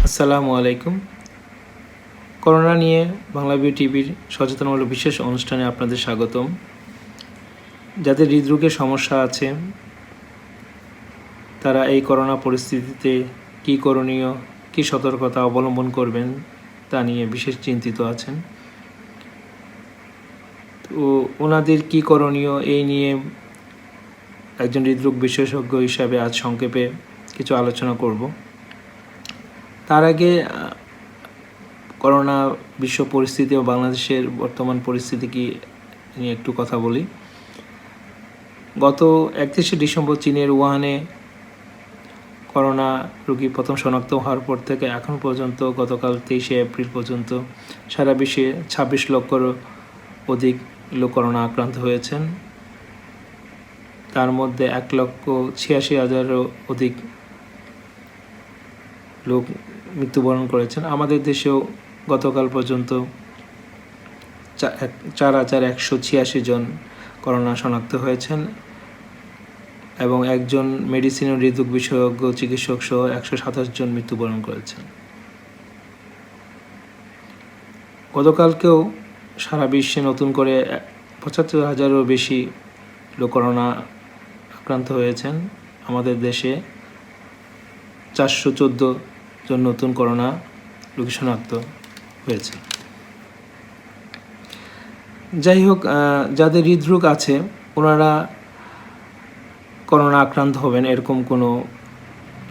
আসসালামু আলাইকুম। করোনা নিয়ে বাংলা ভিউ টিভির সচেতনমূলক বিশেষ অনুষ্ঠানে আপনাদের স্বাগতম। যাদের হৃদরোগের সমস্যা আছে তারা এই করোনা পরিস্থিতিতে কী করণীয়, কী সতর্কতা অবলম্বন করবেন তা নিয়ে বিশেষ চিন্তিত আছেন। তো ওনাদের কী করণীয় এই নিয়ে একজন হৃদরোগ বিশেষজ্ঞ হিসাবে আজ সংক্ষেপে কিছু আলোচনা করব। তার আগে করোনা বিশ্ব পরিস্থিতি ও বাংলাদেশের বর্তমান পরিস্থিতি কি নিয়ে একটু কথা বলি। গত 31শে ডিসেম্বর চীনের উহানে করোনা রোগী প্রথম শনাক্ত হওয়ার পর থেকে এখন পর্যন্ত গতকাল 23শে এপ্রিল পর্যন্ত সারা বিশ্বে 26 লক্ষের অধিক লোক করোনা আক্রান্ত হয়েছেন। তার মধ্যে 1,86,000-এরও অধিক লোক মৃত্যুবরণ করেছেন। আমাদের দেশেও গতকাল পর্যন্ত 4,186 জন করোনা শনাক্ত হয়েছেন এবং একজন মেডিসিন ও হৃদরোগ বিশেষজ্ঞ চিকিৎসক সহ 127 জন মৃত্যুবরণ করেছেন। গতকালকেও সারা বিশ্বে নতুন করে 75,000-এরও বেশি লোক করোনা আক্রান্ত হয়েছেন। আমাদের দেশে 414 জন নতুন করোনা রোগী শনাক্ত হয়েছে। যাই হোক, যাদের হৃদরোগ আছে ওনারা করোনা আক্রান্ত হবেন এরকম কোনো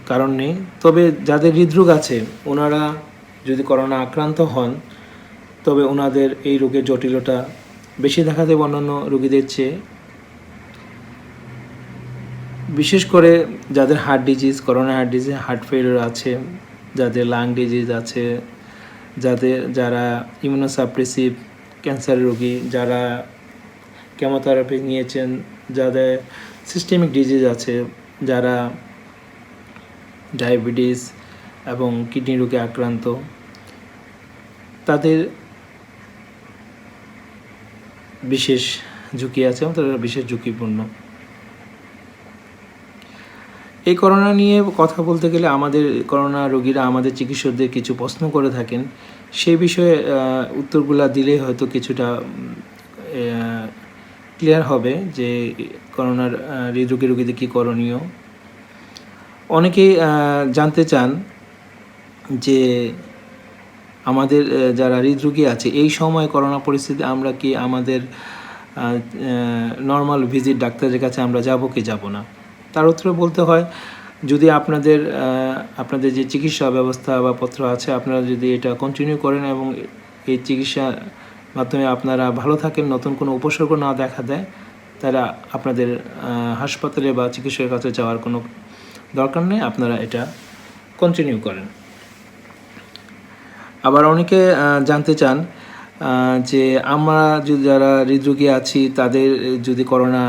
কারণ নেই। তবে যাদের হৃদরোগ আছে ওনারা যদি করোনা আক্রান্ত হন তবে ওনাদের এই রোগের জটিলতা বেশি দেখা দেবে অন্যান্য রোগীদের চেয়ে। বিশেষ করে যাদের heart disease, corona heart disease, heart failure আছে, যাদের লাং ডিজিজ আছে, যারা ইমিউনোসাপ্রেসিভ ক্যান্সার রোগী, যারা কেমোথেরাপি নিয়েছেন, যাদের সিস্টেমিক ডিজিজ আছে, যারা ডায়াবেটিস এবং কিডনি রোগে আক্রান্ত, তাদের বিশেষ ঝুঁকি আছে এবং তারা বিশেষ ঝুঁকিপূর্ণ। এই করোনা নিয়ে কথা বলতে গেলে আমাদের করোনা রোগীরা আমাদের চিকিৎসকদের কিছু প্রশ্ন করে থাকেন। সেই বিষয়ে উত্তরগুলো দিলে হয়তো কিছুটা ক্লিয়ার হবে যে করোনার হৃদরোগী রোগীদের কী করণীয়। অনেকেই জানতে চান যে আমাদের যারা হৃদরোগী আছে এই সময় করোনা পরিস্থিতি আমরা কি আমাদের নর্মাল ভিজিট ডাক্তারের কাছে আমরা যাব কি যাব না। তার উত্তরে বলতে হয়, যদি আপনাদের যে চিকিৎসা ব্যবস্থা বা পত্র আছে আপনারা যদি এটা কন্টিনিউ করেন এবং এই চিকিৎসার মাধ্যমে আপনারা ভালো থাকেন, নতুন কোনো উপসর্গ না দেখা দেয়, তারা আপনাদের হাসপাতালে বা চিকিৎসকের কাছে যাওয়ার কোনো দরকার নেই, আপনারা এটা কন্টিনিউ করেন। আবার অনেকে জানতে চান যে আমরা যদি যারা হৃদরোগী আছি তাদের যদি করোনা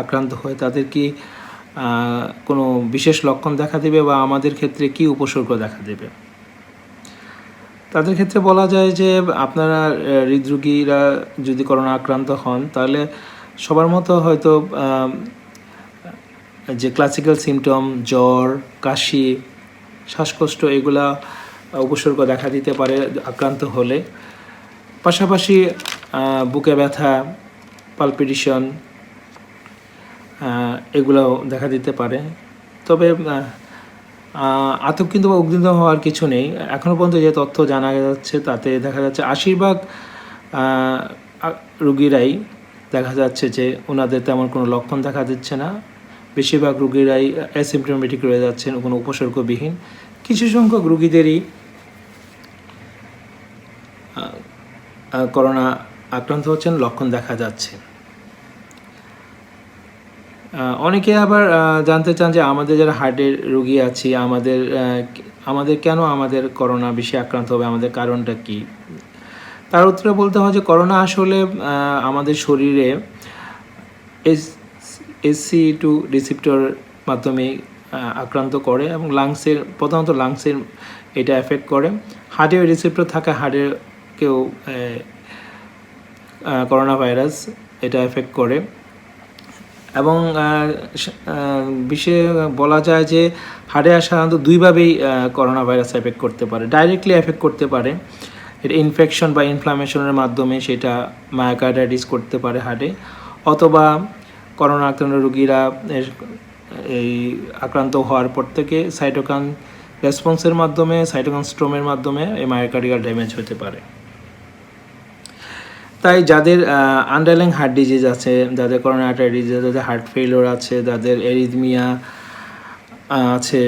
আক্রান্ত হয় তাদের কি কোনো বিশেষ লক্ষণ দেখা দেবে বা আমাদের ক্ষেত্রে কি উপসর্গ দেখা দেবে। তাদের ক্ষেত্রে বলা যায় যে আপনারা হৃদরোগীরা যদি করোনা আক্রান্ত হন তাহলে সবার মতো হয়তো যে ক্লাসিক্যাল সিমটম, জ্বর, কাশি, শ্বাসকষ্ট, এগুলা উপসর্গ দেখা দিতে পারে আক্রান্ত হলে। পাশাপাশি বুকে ব্যথা, পালপিটেশন, এগুলোও দেখা দিতে পারে। তবে আতঙ্কিত বা উদ্বিগ্ন হওয়ার কিছু নেই। এখনও পর্যন্ত যে তথ্য জানা যাচ্ছে তাতে দেখা যাচ্ছে 80% রোগীরাই দেখা যাচ্ছে যে ওনাদের তেমন কোনো লক্ষণ দেখা দিচ্ছে না। বেশিরভাগ রোগীরাই অ্যাসিম্পটোমেটিক রয়ে যাচ্ছেন, কোনো উপসর্গবিহীন। কিছু সংখ্যক রোগীদেরই করোনা আক্রান্ত হচ্ছেন, লক্ষণ দেখা যাচ্ছে। অনেকে আবার জানতে চান যে আমাদের যারা হার্টের রোগী আছি আমাদের কেন আমাদের করোনা বেশি আক্রান্ত হবে, আমাদের কারণটা কি। তার উত্তরে বলতে হয় যে করোনা আসলে আমাদের শরীরে SCO2 রিসেপ্টর মাধ্যমে আক্রান্ত করে এবং প্রধানত লাংসের এটা এফেক্ট করে। হার্টের রিসেপ্টর থাকা হার্টেরকেও করোনা ভাইরাস এটা এফেক্ট করে এবং বিষয়ে বলা যায় যে হার্টে সাধারণত দুইভাবেই করোনা ভাইরাস এফেক্ট করতে পারে। ডাইরেক্টলি এফেক্ট করতে পারে, এটা ইনফেকশন বা ইনফ্লামেশনের মাধ্যমে সেটা মায়োকার্ডাইটিস করতে পারে হার্টে, অথবা করোনা আক্রান্ত রোগীরা এই আক্রান্ত হওয়ার পর থেকে সাইটোকাইন রেসপন্সের মাধ্যমে, সাইটোকাইন স্ট্রমের মাধ্যমে এই মায়োকার্ডিয়াল ড্যামেজ হতে পারে। তাই যাদের আন্ডারলাইং হার্ট ডিজিজ আছে, যাদের করোনা আর্টারি ডিজিজ, যাদের হার্ট ফেইলিওর আছে, যাদের এরিথমিয়া আছে,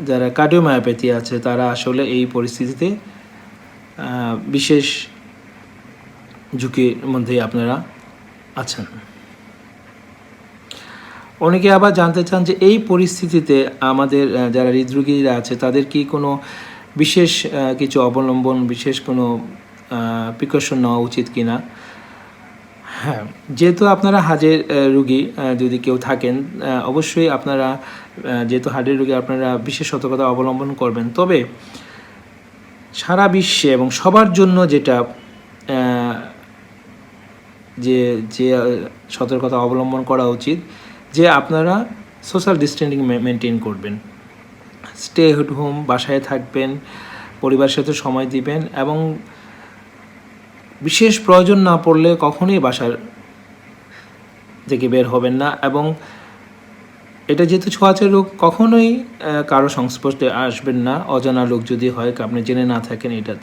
যারা কার্ডিওমায়োপ্যাথি আছে, তারা আসলে এই পরিস্থিতিতে বিশেষ ঝুঁকির মধ্যে আপনারা আছেন। অনেকে আবার জানতে চান যে এই পরিস্থিতিতে আমাদের যারা হৃদরোগীরা আছে তাদের কি কোনো বিশেষ কিছু অবলম্বন, বিশেষ কোনো প্রিকশন নেওয়া উচিত কি না। হ্যাঁ, যেহেতু আপনারা হার্টের রুগী যদি কেউ থাকেন, অবশ্যই আপনারা যেহেতু হার্টের রুগী আপনারা বিশেষ সতর্কতা অবলম্বন করবেন। তবে সারা বিশ্বে এবং সবার জন্য যেটা যে সতর্কতা অবলম্বন করা উচিত, যে আপনারা সোশ্যাল ডিস্টেন্সিং মেনটেন করবেন, স্টে এট হোম, বাসায় থাকবেন, পরিবারের সাথে সময় দিবেন, এবং বিশেষ প্রয়োজন না পড়লে কখনোই বাসার থেকে বের হবেন না। এবং এটা যেহেতু ছোঁয়াচে রোগ, কখনোই কারো সংস্পর্শে আসবেন না, অজানা লোক যদি হয়, আপনি জেনে না থাকেন এটা।